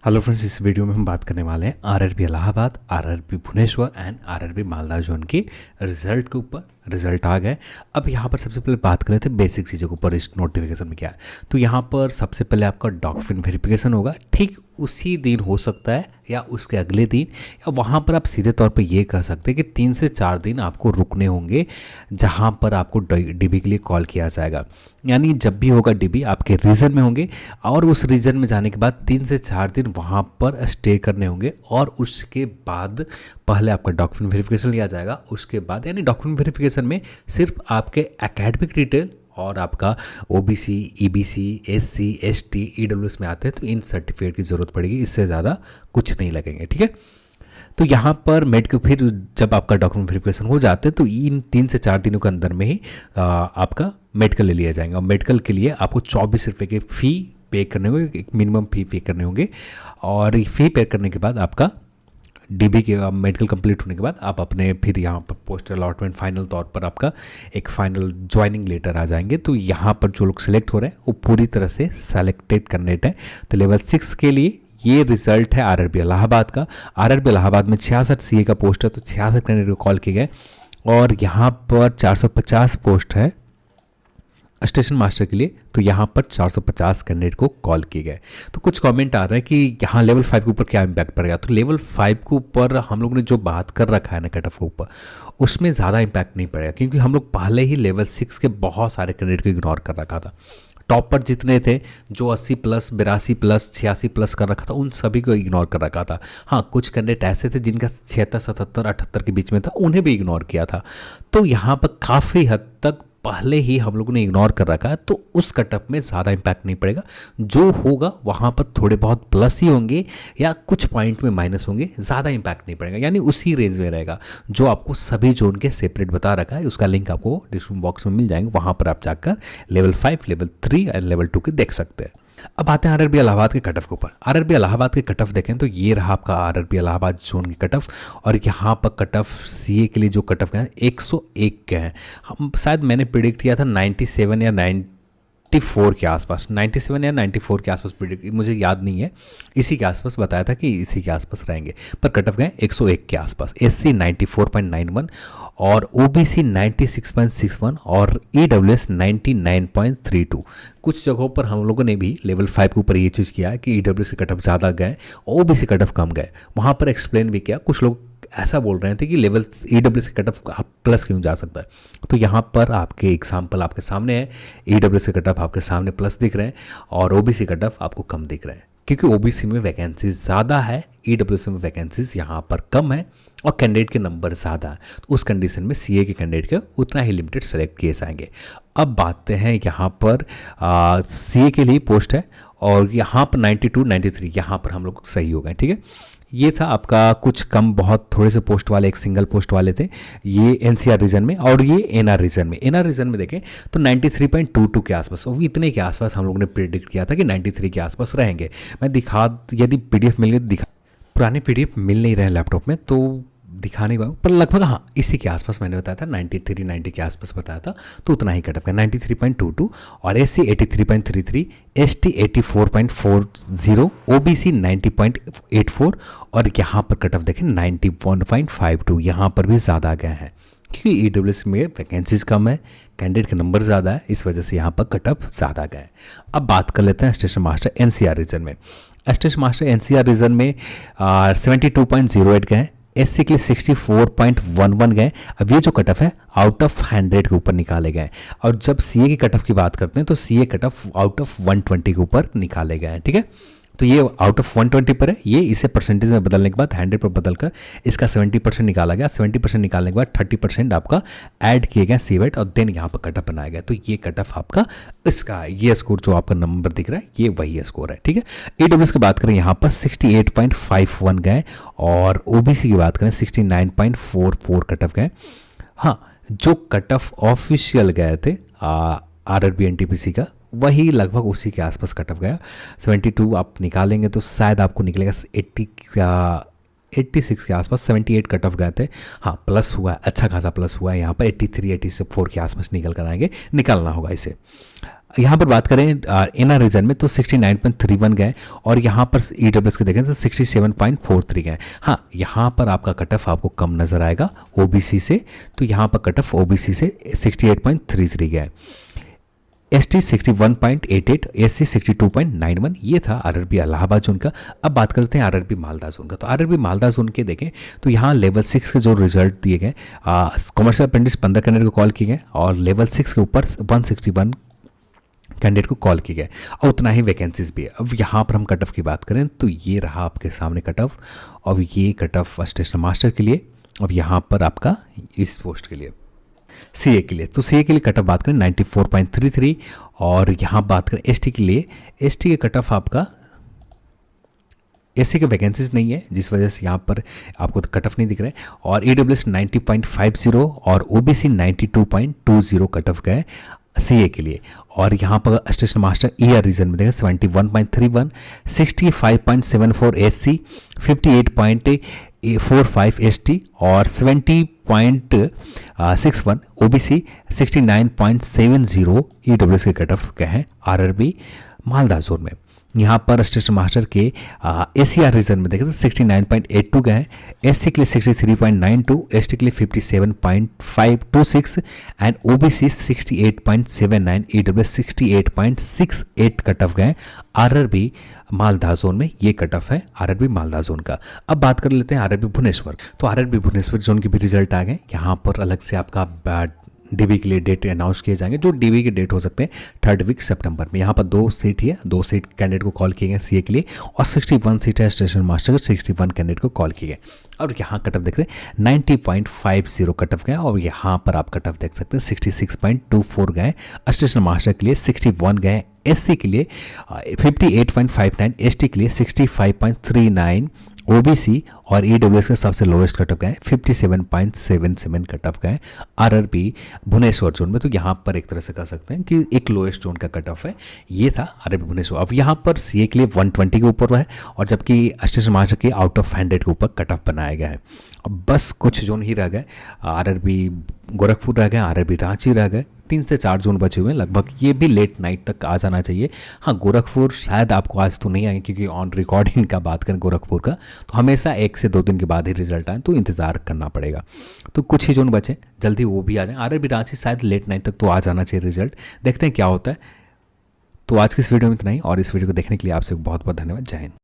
Hello friends, इस video में हम बात करने वाले हैं RRB Allahabad, RRB Bhubaneswar and RRB Malda zone के रिजल्ट के ऊपर। रिजल्ट आ गए। अब यहाँ पर सबसे पहले बात करें थे बेसिक चीज़ों के ऊपर, इस नोटिफिकेशन में क्या है। तो यहाँ पर सबसे पहले आपका डॉक्यूमेंट वेरिफिकेशन होगा, ठीक उसी दिन हो सकता है या उसके अगले दिन, या वहाँ पर आप सीधे तौर पे ये कह सकते हैं कि 3 से 4 दिन आपको रुकने होंगे जहाँ पर आपको डीबी के लिए कॉल किया जाएगा। यानी जब भी होगा डीबी आपके रीजन में होंगे और उस रीजन में जाने के बाद 3 से 4 दिन वहाँ पर स्टे करने होंगे और उसके बाद पहले आपका डॉक्यूमेंट वेरिफिकेशन लिया जाएगा। उसके बाद यानी डॉक्यूमेंट वेरिफिकेशन में सिर्फ आपके एकेडमिक डिटेल और आपका OBC, EBC, SC, ST, EWS में आते हैं तो इन सर्टिफिकेट की ज़रूरत पड़ेगी, इससे ज़्यादा कुछ नहीं लगेंगे। ठीक है, तो यहाँ पर मेडिकल फिर जब आपका डॉक्यूमेंट वेरिफिकेशन हो जाते हैं तो इन 3 से 4 दिनों के अंदर में ही आपका मेडिकल ले लिया जाएगा। और मेडिकल के लिए आपको 24 रुपये के फ़ी पे करने होंगे, एक मिनिमम फ़ी पे करने होंगे। और फ़ी पे करने के बाद आपका डीबी के मेडिकल कंप्लीट होने के बाद आप अपने फिर यहाँ पर पोस्ट अलॉटमेंट फाइनल तौर पर आपका एक फाइनल ज्वाइनिंग लेटर आ जाएंगे। तो यहाँ पर जो लोग सिलेक्ट हो रहे हैं वो पूरी तरह से सेलेक्टेड कैंडिडेट हैं। तो लेवल 6 के लिए ये रिजल्ट है आरआरबी इलाहाबाद का। आरआरबी इलाहाबाद में 66 सीए का पोस्ट है, तो 66 कैंडिडेट को कॉल किए गए। और यहाँ पर 450 पोस्ट है स्टेशन मास्टर के लिए, तो यहाँ पर 450 कैंडिडेट को कॉल किए गए। तो कुछ कमेंट आ रहा है कि यहाँ लेवल 5 के ऊपर क्या इम्पैक्ट पड़ेगा। तो लेवल 5 के ऊपर हम लोगों ने जो बात कर रखा है ना कट ऑफ के ऊपर, उसमें ज़्यादा इम्पैक्ट नहीं पड़ेगा, क्योंकि हम लोग पहले ही लेवल 6 के बहुत सारे कैंडिडेट को इग्नोर कर रखा था। टॉप पर जितने थे जो 80 प्लस, 82 प्लस, 86 प्लस कर रखा था, उन सभी को इग्नोर कर रखा था। हाँ, कुछ कैंडिडेट ऐसे थे जिनका 76, 77, 78 के बीच में था, उन्हें भी इग्नोर किया था। तो यहाँ पर काफ़ी हद तक पहले ही हम लोगों ने इग्नोर कर रखा है, तो उस कटअप में ज़्यादा इम्पैक्ट नहीं पड़ेगा। जो होगा वहाँ पर थोड़े बहुत प्लस ही होंगे या कुछ पॉइंट में माइनस होंगे, ज़्यादा इम्पैक्ट नहीं पड़ेगा, यानी उसी रेंज में रहेगा जो आपको सभी जोन के सेपरेट बता रखा है। उसका लिंक आपको डिस्क्रिप्शन बॉक्स में मिल जाएंगे, वहाँ पर आप जाकर लेवल 5, लेवल 3 और लेवल 2 के देख सकते हैं। अब आते हैं आरआरबी इलाहाबाद के कट ऑफ के ऊपर। आरआरबी इलाहाबाद के कट ऑफ देखें तो ये रहा आपका आरआरबी इलाहाबाद जोन की कट ऑफ। और यहाँ पर कट ऑफ सीए के लिए जो कट ऑफ का है 101 के हैं। हम शायद मैंने प्रिडिक्ट किया था 97 या 94 के आसपास, 97 या 94 के आसपास प्रिडिक्ट, मुझे याद नहीं है, इसी के आसपास बताया था कि इसी के आसपास रहेंगे। पर कट ऑफ गए 101 के आसपास। एससी 94.91 और ओबीसी 96.61 और ईडब्ल्यूएस 99.32। कुछ जगहों पर हम लोगों ने भी लेवल 5 के ऊपर ये चीज़ किया है कि ईडब्ल्यूएस के कट ऑफ ज़्यादा गए, ओबीसी कट ऑफ कम गए। वहाँ पर एक्सप्लेन भी किया। कुछ लोग ऐसा बोल रहे थे कि लेवल ईडब्ल्यूएस के कट ऑफ आप प्लस क्यों जा सकता है। तो यहाँ पर आपके एग्जाम्पल आपके सामने है। ईडब्ल्यूएस के कट ऑफ आपके सामने प्लस दिख रहे हैं और ओबीसी कट ऑफ आपको कम दिख रहे हैं, क्योंकि ओबीसी में वैकेंसीज ज़्यादा है, ईडब्ल्यूएस में वैकेंसीज यहाँ पर कम है और कैंडिडेट के नंबर ज़्यादा है। तो उस कंडीशन में सीए के कैंडिडेट के उतना ही लिमिटेड सेलेक्ट किए जाएंगे। अब बात हैं यहाँ पर सीए के लिए पोस्ट है और यहाँ पर 92, 93 यहाँ पर हम लोग सही हो गए। ठीक है, ये था आपका कुछ कम बहुत थोड़े से पोस्ट वाले, एक सिंगल पोस्ट वाले थे ये एनसीआर रीजन में। और ये एनआर रीजन में, एनआर रीजन में देखें तो 93.22 के आसपास, वो इतने के आसपास हम लोगों ने प्रेडिक्ट किया था कि 93 के आसपास रहेंगे। मैं यदि पीडीएफ मिल गई पुराने पीडीएफ मिल नहीं रहे लैपटॉप में तो दिखा नहीं पाऊँ, पर लगभग हाँ इसी के आसपास मैंने बताया था, 93, 90 के आसपास बताया था। तो उतना ही कट ऑफ है 93.22 और एससी 83.33, एसटी 84.40, ओबीसी 90.84 और यहाँ पर कट ऑफ देखें 91.52। यहाँ पर भी ज़्यादा गए हैं क्योंकि ईडब्ल्यूएस में वैकेंसीज कम है, कैंडिडेट के नंबर ज़्यादा है, इस वजह से यहाँ पर कट ऑफ ज़्यादा गए। अब बात कर लेते हैं स्टेशन मास्टर एनसीआर रीजन में। स्टेशन मास्टर एनसीआर रीजन में 72.08 गए, एससी के लिए 64.11 गए। अब ये जो कट ऑफ है आउट ऑफ 100 के ऊपर निकाले गए। और जब सीए की कट ऑफ की बात करते हैं तो CA cut off out of 120 के ऊपर निकाले गए हैं। ठीक है, तो ये आउट ऑफ 120 पर है। ये इसे परसेंटेज में बदलने के बाद 100 पर बदलकर इसका 70% निकाला गया। 70% निकालने के बाद 30% आपका ऐड किए गए सीवेट और देन यहाँ पर कट ऑफ बनाया गया। तो ये कट ऑफ आपका इसका ये स्कोर जो आपका नंबर दिख रहा है ये वही स्कोर है। ठीक है, ईडब्ल्यूएस की बात करें यहाँ पर 68.51 गए और ओबीसी की बात करें 69.44 कट ऑफ गए। हाँ, जो कट ऑफ ऑफिशियल गए थे आरआरबी एनटीपीसी का वही लगभग उसी के आसपास कट ऑफ गया। 72 आप निकालेंगे तो शायद आपको निकलेगा 86 के आसपास। 78 कट ऑफ गए थे। हाँ, प्लस हुआ है, अच्छा खासा प्लस हुआ है यहाँ पर 83, 84 के आसपास निकल कर आएंगे, निकालना होगा इसे। यहाँ पर बात करें एनआर रीजन में तो 69.31 गए और यहाँ पर ईडब्ल्यूएस के देखें तो 67.43 गए। हाँ, यहाँ पर आपका कट ऑफ आपको कम नज़र आएगा ओबीसी से, तो यहाँ पर कट ऑफ ओबीसी से 68.33 गए। ST 61.88, SC 62.91। ये था आरआरबी इलाहाबाद जोन का। अब बात करते हैं आरआरबी मालदा जोन का। तो आरआरबी मालदा जोन के देखें तो यहाँ लेवल 6 के जो रिजल्ट दिए गए, कमर्शियल अप्रेंटिस 15 कैंडिडेट को कॉल किए गए और लेवल 6 के ऊपर 161 कैंडिडेट को कॉल किए गए और उतना ही वैकेंसीज भी है। अब यहाँ पर हम कट ऑफ की बात करें तो ये रहा आपके सामने कट ऑफ, और ये कट ऑफ स्टेशन मास्टर के लिए और यहाँ पर आपका इस पोस्ट के लिए सीए के लिए। तो सीए के लिए कट ऑफ बात करें 94.33 और यहाँ बात करें एसटी के लिए, एसटी के कट ऑफ आपका, एससी के वैकेंसीज नहीं है जिस वजह से यहाँ पर आपको कट ऑफ नहीं दिख रहा है, और ईडब्ल्यूएस 90.50 और ओबीसी 92.20 कट ऑफ गए सीए के लिए। और यहाँ पर स्टेशन मास्टर ईआर रीजन में देखें 71.31, 65.74 एससी, 58.45 एसटी और 70.61 ओबीसी, 69.70 ईडब्ल्यूएस के कट ऑफ गए हैं आरआरबी मालदा जोन में। यहाँ पर स्टेशन मास्टर के एसीआर रीजन में देखें तो 69.82 गए हैं, एससी के लिए 63.92, एसटी के लिए 57.526 and OBC 68.79, EWS 68.68 cut off गए आरआरबी मालदा जोन में। ये कट ऑफ है आरआरबी मालदा जोन का। अब बात कर लेते हैं आरआरबी भुवनेश्वर। तो आरआरबी भुवनेश्वर जोन के भी रिजल्ट आ गए। यहाँ पर अलग से आपका डीबी के लिए डेट अनाउंस किए जाएंगे, जो डीबी के डेट हो सकते हैं 3rd वीक सितंबर में। यहाँ पर 2 सीट है, 2 सीट कैंडिडेट को कॉल किए गए सीए के लिए और 61 सीट है स्टेशन मास्टर को, 61 कैंडिडेट को कॉल किए गए। और यहाँ कट ऑफ देख रहे हैं 90.50 कट ऑफ गए और यहाँ पर आप कट ऑफ देख सकते हैं 66.24 गए स्टेशन मास्टर के लिए, 61 गए एससी के लिए, 58.59 एसटी के लिए, 65.39 ओबीसी और ईडब्ल्यूएस का सबसे लोएस्ट कट ऑफ गए 57.77 कट ऑफ गए आरआरबी भुवनेश्वर जोन में। तो यहाँ पर एक तरह से कह सकते हैं कि एक लोएस्ट जोन का कट ऑफ है, ये था आरआरबी भुवनेश्वर। अब यहाँ पर सीए के लिए 120 के ऊपर है और जबकि स्टेशन मास्टर के आउट ऑफ 100 के ऊपर कट ऑफ बनाया गया है। अब बस कुछ जोन ही रह गए, आरआरबी गोरखपुर रह गए, आरआरबी रांची रह गए, 3 से 4 जोन बचे हुए हैं लगभग। ये भी लेट नाइट तक आ जाना चाहिए। हाँ, गोरखपुर शायद आपको आज तो नहीं आएंगे क्योंकि ऑन रिकॉर्डिंग का बात करें गोरखपुर का तो हमेशा 1 से 2 दिन के बाद ही रिजल्ट आए, तो इंतज़ार करना पड़ेगा। तो कुछ ही जोन बचे, जल्दी वो भी आ जाए। आरआरबी रांची शायद लेट नाइट तक तो आ जाना चाहिए रिजल्ट, देखते हैं क्या होता है। तो आज की इस वीडियो में इतना ही और इस वीडियो को देखने के लिए आपसे बहुत बहुत धन्यवाद। जय हिंद।